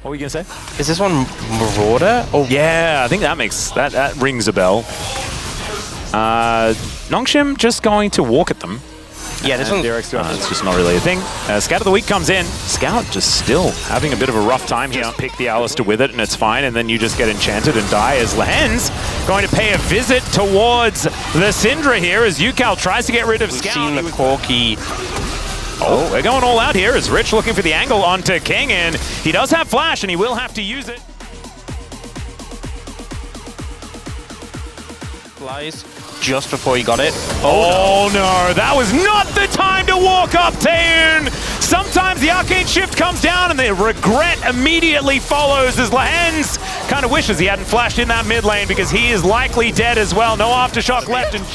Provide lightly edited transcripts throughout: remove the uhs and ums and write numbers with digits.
What were you gonna say? Is this one Marauder? Oh yeah, I think that rings a bell. Nongshim just going to walk at them. Yeah, this one. DRX, it's just not really a thing. Scout of the week comes in. Scout just still having a bit of a rough time here. Pick the Alistair with it, and it's fine. And then you just get enchanted and die as Lehen's going to pay a visit towards the Syndra here as Yukal tries to get rid of Scout. Seen the Corky. Oh, they're going all out here as Rich looking for the angle onto King, and he does have flash, and he will have to use it. Flies just before he got it. Oh no, that was not the time to walk up, Taeun! Sometimes the arcane shift comes down and the regret immediately follows as Lehen's kind of wishes he hadn't flashed in that mid lane because he is likely dead as well. No aftershock left and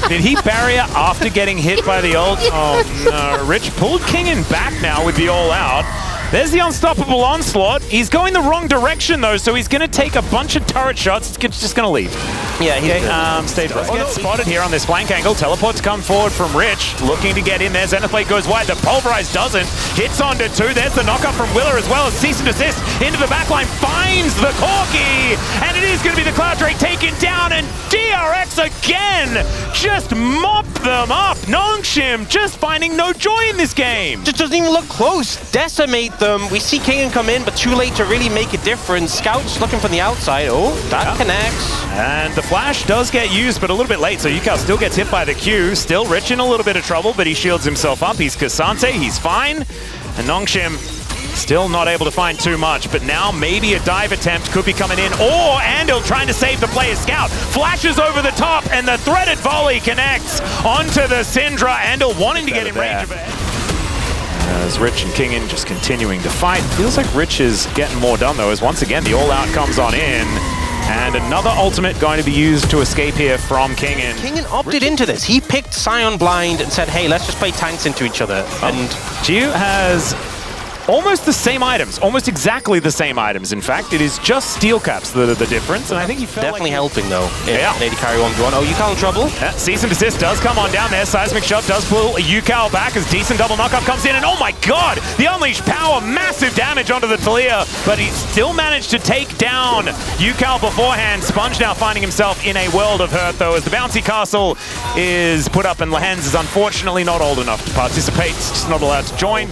Did he barrier after getting hit by the ult? Oh no, Rich pulled King in back now with the all out. There's the unstoppable onslaught. He's going the wrong direction though, so he's going to take a bunch of turret shots. It's just going to leave. Yeah, Stage gets spotted here on this flank angle. Teleport to come forward from Rich, looking to get in there. Zenithblade goes wide. The Pulverize doesn't. Hits onto two. There's the knockup from Willer as well as cease and desist into the backline. Finds the Corky, and it is going to be the Cloud Drake taken down. And DRX again just mop them up. Nongshim just finding no joy in this game. Just doesn't even look close. Decimate them. We see King come in, but too late to really make a difference. Scout's looking from the outside. Oh, that connects. And the flash does get used, but a little bit late, so Yukal still gets hit by the Q. Still Rich in a little bit of trouble, but he shields himself up. He's Cassante, he's fine. And Nongshim still not able to find too much, but now maybe a dive attempt could be coming in, or Andil trying to save the play as Scout flashes over the top, and the threaded volley connects onto the Syndra. Andil wanting to get in range of it. As Rich and Kingin just continuing to fight. Feels like Rich is getting more done though, as once again the all-out comes on in. And another ultimate going to be used to escape here from Kingin. Kingin opted into this. He picked Scion blind and said, hey, let's just play tanks into each other. And Jiu has almost the same items, almost exactly the same items. In fact, it is just steel caps that are the difference, and I think he felt definitely like helping though. Yeah. Lady carry 1v1. Oh, Yukal in trouble. Yeah, cease and desist does come on down there. Seismic shove does pull Yukal back as decent double knockup comes in, and oh my god, the unleashed power, massive damage onto the Talia, but he still managed to take down Yukal beforehand. Sponge now finding himself in a world of hurt though, as the bouncy castle is put up, and Lehen's is unfortunately not old enough to participate, just not allowed to join.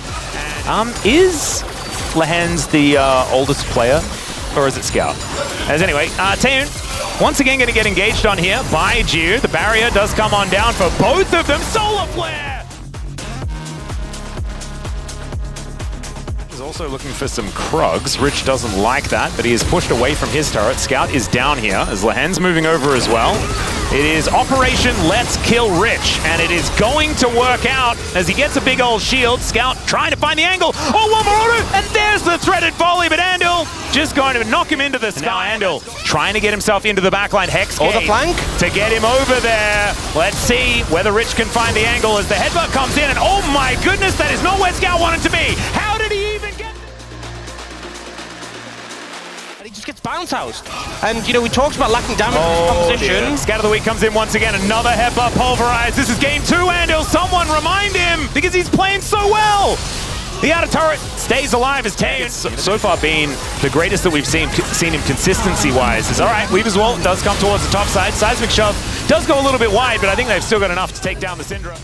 Is Lehen's the oldest player, or is it Scout? As anyway, Taeun once again going to get engaged on here by Jiu. The barrier does come on down for both of them. Solar Flare! Is also looking for some Krugs. Rich doesn't like that, but he is pushed away from his turret. Scout is down here as Lehen's moving over as well. It is Operation Let's Kill Rich, and it is going to work out as he gets a big old shield. Scout trying to find the angle. Oh, one more auto, and there's the threaded volley, but Andil just going to knock him into the sky. Andil trying to get himself into the backline. Hex the flank to get him over there. Let's see whether Rich can find the angle as the headbutt comes in, and oh my goodness, that is not where Scout wanted to be. How did he even get? He just gets bounce housed. And, you know, we talked about lacking damage composition. Dear. Scout of the week comes in once again. Another headbutt pulverized. This is game 2, Andil. Someone remind him because he's playing so well. The outer turret stays alive as Taeun. So far been the greatest that we've seen him consistency-wise. Is all right, Weaver's Wall does come towards the top side. Seismic Shove does go a little bit wide, but I think they've still got enough to take down the Syndra.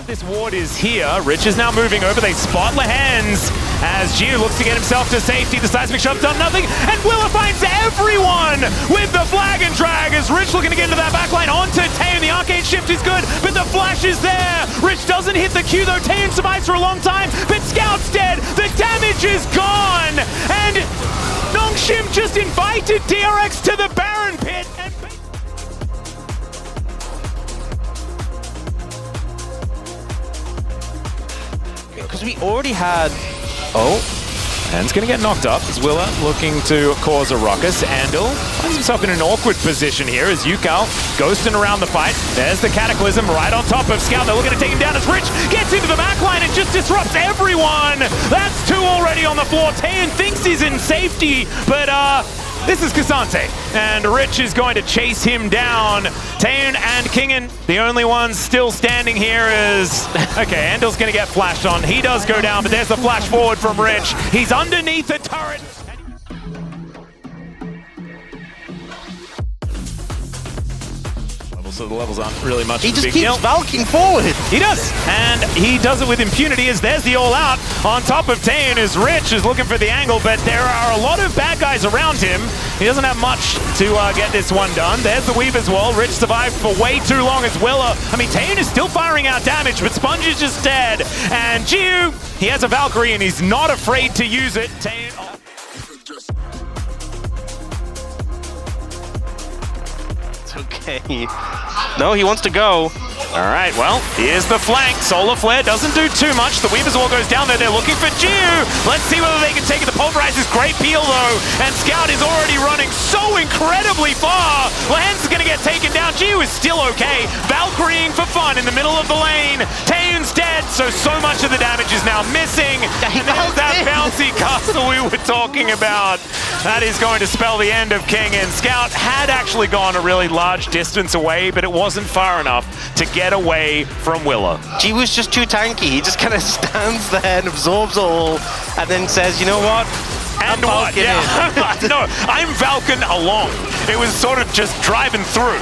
This ward is here. Rich is now moving over. They spot Lehen's as Jiu looks to get himself to safety. The Seismic Shove done nothing, and Willa finds everyone with the flag and drag as Rich looking to get into that backline onto Taeun. The arcane shift is good, but the flash is there. Rich doesn't hit the Q though. Taeun survives for a long time, but Scout's dead. The damage is gone, and Nongshim just invited DRX to the Baron pit. Because we already had... Hand's gonna get knocked up as Willa looking to cause a ruckus. Andil finds himself in an awkward position here as Yukal ghosting around the fight. There's the Cataclysm right on top of Scout. They're looking to take him down as Rich gets into the backline and just disrupts everyone. That's 2 already on the floor. Taeun thinks he's in safety, but This is Cassante, and Rich is going to chase him down. Taeun and Kingen, the only ones still standing here is... Okay, Andel's going to get flashed on. He does go down, but there's the flash forward from Rich. He's underneath the turret. So the levels aren't really much of a big deal. He just keeps valking forward. He does, and he does it with impunity as there's the all-out. On top of Taeun is Rich, is looking for the angle, but there are a lot of bad guys around him. He doesn't have much to get this one done. There's the Weaver's Wall. Rich survived for way too long as Willa. I mean, Taeun is still firing out damage, but Sponge is just dead. And Jiu, he has a Valkyrie, and he's not afraid to use it. Taeun... Okay. No, he wants to go. All right, well, here's the flank. Solar Flare doesn't do too much. The Weaver's Wall goes down there. They're looking for Jiu. Let's see whether they can take it. The Pulverize is great peel, though. And Scout is already running so incredibly far. Lance is going to get taken down. Jiu is still okay. Valkyrieing for fun in the middle of the lane. Taeun's dead, so much of the damage is now missing. And there's that bouncy castle we were talking about. That is going to spell the end of King. And Scout had actually gone a really large distance away, but it wasn't far enough to get away from Willa. G was just too tanky. He just kind of stands there and absorbs all, and then says, you know what? And what? Yeah. No, I'm Valken along. It was sort of just driving through.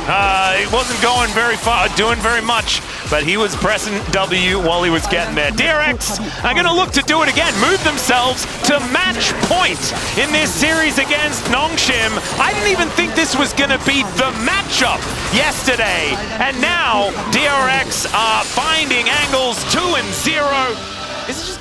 It wasn't going very far, doing very much, but he was pressing W while he was getting there. DRX are going to look to do it again, move themselves to match point in this series against Nongshim. I didn't even think this was going to be the matchup yesterday. And now DRX are finding angles 2-0. Is it